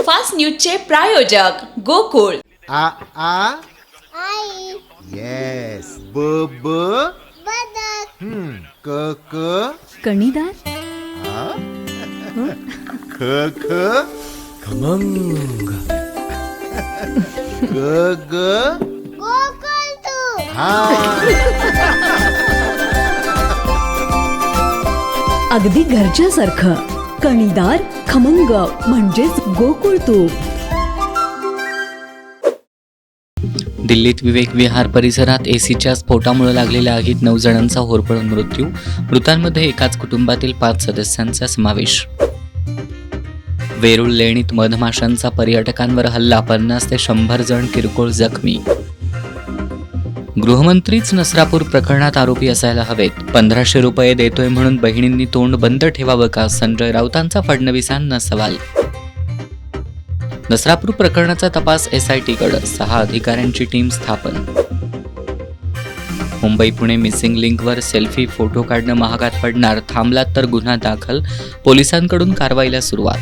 Fast न्यूजचे प्रायोजक गोकुळ. आ आ आई yes ब ब बदक क क कणीदार, ख ख खमंग, ग ग गोकुळ तू हा अगदी घरच्यासारखं. कणीदार, खमंग म्हणजेच गोकुळ तूप. दिल्लीत विवेक विहार परिसरात एसीच्या स्फोटामुळे लागलेल्या आगीत 9 जणांचा होरपळून मृत्यू. मृतांमध्ये एकाच कुटुंबातील 5 सदस्यांचा समावेश. वेरूळ लेणीत मधमाशांचा पर्यटकांवर हल्ला, 50 ते 100 जण किरकोळ जखमी. गृहमंत्रीच नसरापूर प्रकरणात आरोपी असायला हवेत. 1500 रुपये देतोय म्हणून बहिणींनी तोंड बंद ठेवावं का, संजय राऊतांचा फडणवीसांना सवाल. नसरापूर प्रकरणाचा तपास SITकडे, 6 अधिकाऱ्यांची टीम स्थापन. मुंबई पुणे मिसिंग लिंकवर सेल्फी फोटो काढणं महागात पडणार, थांबलात तर गुन्हा दाखल, पोलिसांकडून कारवाईला सुरुवात.